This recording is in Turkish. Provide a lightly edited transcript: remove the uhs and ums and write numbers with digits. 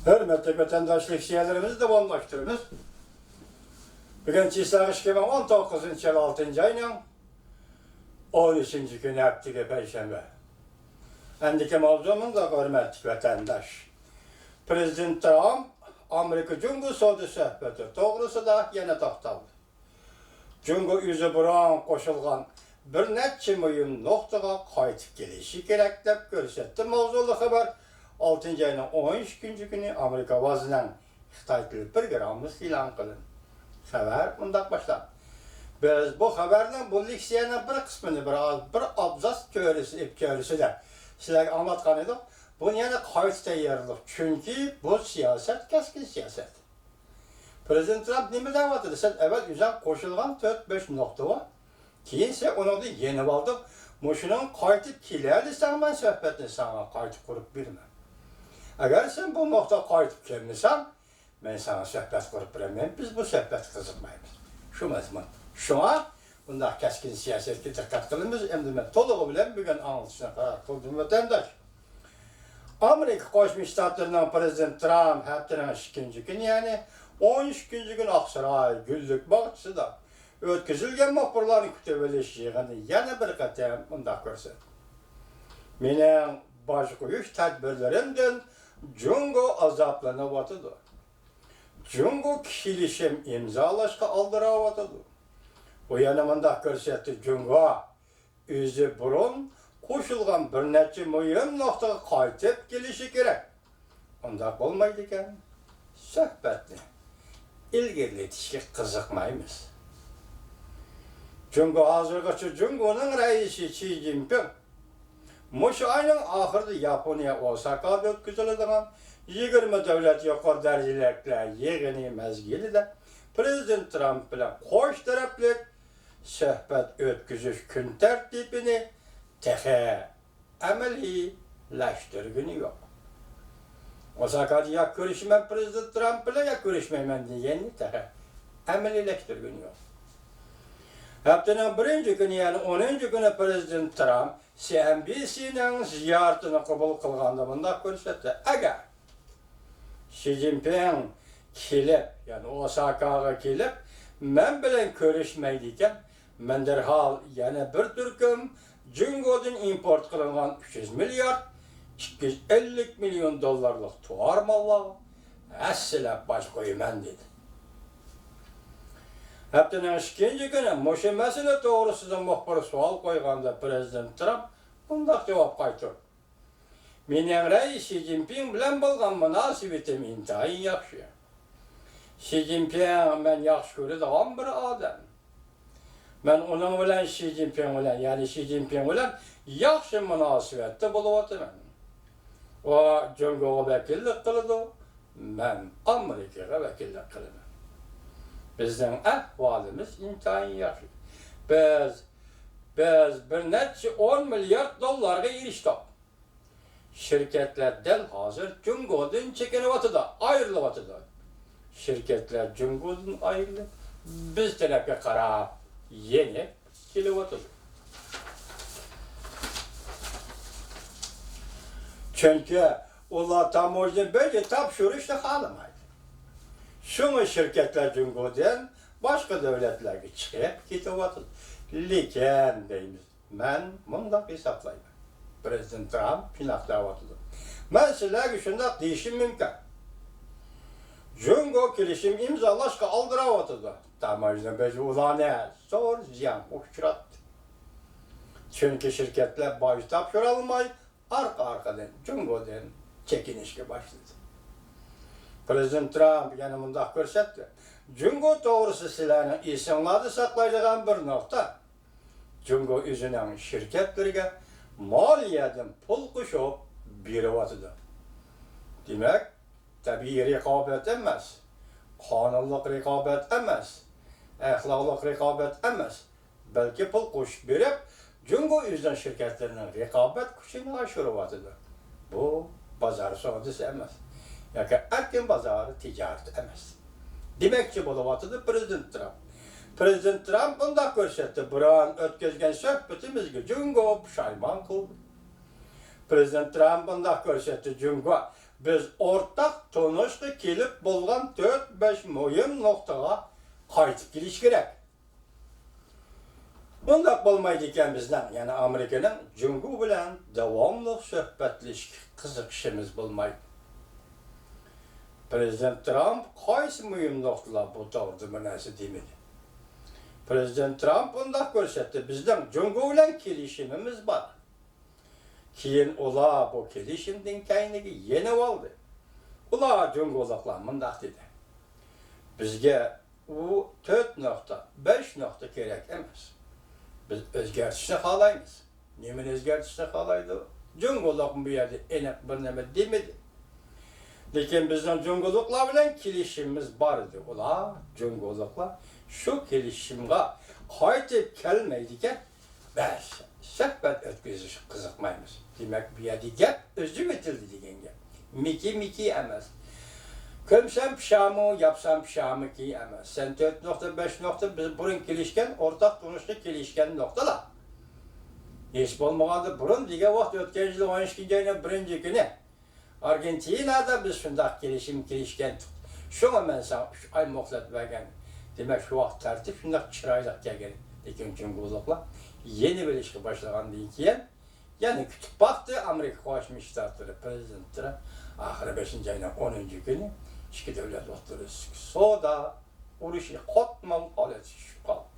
Hürmetli vatandaşlık şiirlerimizi devamlaştırırız. Bugün Çislak 2019 yıl 6. ayının 13. günü haftige Perşembe. Endiki mavzumuz da hürmetli vatandaş. Prezident Trump, Amerika Cumhur Savdo söhbeti doğrusu da yine toxtaldı. Cumhur yüzü buran koşulgan bir neçe mühim noktaga qaytıp gelişi gerek dep görsetdi. Mavzulu haber 6. ayının 13. günü Amerika vazından Xitay tili programımız ilan kılın. Haber bundak başlar. Biz bu haberden bu leksiyanın bir kısmını bir abzas körüsü de sizlerge anlatkan edik. Bunu yani qaytıda yerilik. Çünkü bu siyaset keskin siyaset. Prezident Trump nime davatıdır? Sen evet yüzden koşulgan 4-5 nokta var. Kiyinse onu da yeni aldık. Muşunun qaytıp kilerdi sen ben söhbetini sana qaytıp kurup birme. Eğer sen bu nokta qaytıp kelmesen, ben sana söhbet kurup biremeyim. Biz bu söhbet kızılmayız. Şu mezmun. Şu an bunda keskin siyasetki dikkat kılımız. Hem de toluğu bilen bugün anlatışına karar kıldım vatandaş. Amerika Koşmuş Ştatlarından Prezident Trump haftanın 2. gün yani 13. gün Aksaray Güllük Bağçısı da ötküzülgen mahburların kütübeleşiğini yana bir katem bunda görsen. Menin baş koyuş tedbirlerimden Cungo azaplanıvatıdır. Cungo kişilişim imzalaşka aldıravatıdır. Bu yanımında görsetti Cungo yüzü burun koşulgan bir neçe mühim noktaga qaytıp gelişi gerek. Onda olmaydı iken söhbetni ilgirletişke kızıkmayımız. Cungo hazırgacha Cungo'nun reisi Xi Jinping Muşu ayının ahırda Yaponiya Osaka'da ötküzülüdüğün 20 devlet yukarı derecelikle yığını mezgili de Prezident Trump bilen koş taraflık söhbet ötküzüş gün tertibini tehe amelileştirgini yok. Osaka'da ya görüşmem Prezident Trump ile ya görüşmeymen diyeni tehe amelileştirgini yok. Haftanın 1. günü yani 10. günü Prezident Trump CNBC'nin ziyaretini kabul kılganda bunda görsetdi. Eğer Xi Jinping kelip yani Osaka'ga kelip men bilen görüşmeydiken men derhal yana bir türküm Cungo'dan import kılıngan 300 milyar 250 milyon dolarlık tuar mallar esselep baş koyumen dedi. Haftanın 2. günü Muşu mesele doğrusudan muhbir sual koyganda Prezident Trump bunda cevap qaytırdı. Menin reis Xi Jinping bilen bolgan münasibetim intayin yaxşı. Xi Jinping men yaxşı görüdüğüm bir adam. Men onun bilen Xi Jinping bilen yani Xi Jinping bilen yaxşı münasibetde buluvatıman. O Cungo'ga vekillik kılıdı, men Amerika'ya vekillik kılıdım. Bizden ahvalimiz intayin yaxşı. Biz bir neçe 10 milyar dolarga erişdik. Şirketler del hazır Cungo'dan çekinivatıdı, ayrılıvatıdı. Şirketler Cungo'dan ayrılıp biz tarafga qarab yeni kelivatıdı. Çünkü ular tamojni böyle tapşırışni xalamaydi. Şunu şirketler Cungo'dan başka devletlerge çıkıp ketivatıdı. Lekin deymiz, men mundaq hesaplayman. Prezident Trump pinaqlavatıdı. Men sizlerge şundaq deyişim mümkün. Cungo kelişim imzalashqa aldıravatıdı. Tamajni biz ularni zor ziyan uçurattı. Çünkü şirketler baş tapşıralmay arkadan Cungo'dan çekinişke başladı. Prezident Trump yani mundaq görsetdi. Cungo doğrusu sizlerinin isimladı saklayacağım bir nokta. Cungo üzünen şirketlerine maliyeden pul kuşup birivatıdı. Demek tabii rekabet emez, kanunluk rekabet emez, ahlaklık rekabet emez. Belki pul kuş berip Cungo üzünen şirketlerinin rekabet kuşunu aşırıvatıdı. Bu pazar savundusu emez. Yani erken pazarı ticaret emez. Demekçi buluvatıdı Prezident Trump. Prezident Trump bunda görsetdi. Buran ötközgen söhbetimizge Cungo puşayman kıldı. Prezident Trump bunda görsetdi. Cungo biz ortak tonuşqa kelib bo'lgan 4-5 muhim nuqtaga qaytib kelish kerak. Bundaq bo'lmaydi ekan bizdan, ya'ni Amerikaning Jungo bilan davomli suhbatlashishga qiziqishimiz bo'lmaydi. Prezident Trump qaysi muhim nuqtalar bu to'g'rida bir narsa demadi. Prezident Trump bundaq ko'rsatdi, bizdan Jungo bilan kelishimimiz bor. Keyin ular bu kelishimdan keyingi yenib oldi. Ular Jungo'liqlar mundaq dedi. Bizga u 4 nokta, 5 nokta kerak emas. Biz o'zgartishni xohlaymiz. Nimani o'zgartishni xohlaydi? Jungo'liq bu yerda aniq bir nima demadi. Lekin bizning Jungo'liqlar bilan kelishimimiz bor edi. Ular Jungo'liqlar shu kelishimga qaytib kelmaydigan biz suhbat o'tkazish qiziqmaymiz. Demak, bu yerda gap o'zi o'tildi degan gap. Miki emas. Kömsem pişamı, yapsam pişamı ki emas. Sen 4.5 nokta biz burun kelişken, ortak tunuşta kelişken noktalar. Hiç olmağında burun diye vaxt ötken yılı 12. ayının 1. günü Argentina'da biz şundak kelişken şuna ben sana şu ay muhlat vergen. Demek şu vaxt tertip şundak çıraylık gelgen. Lekin Jungo'liqlar yeni bir ilişki başlagan deyken yani kütüp baktı Amerika Qo'shma Shtatlari prezidentleri ahiri 5. ayının 10. günü ikki davlat o'rtasida savdo urushi qatmal holat tushib qoldi.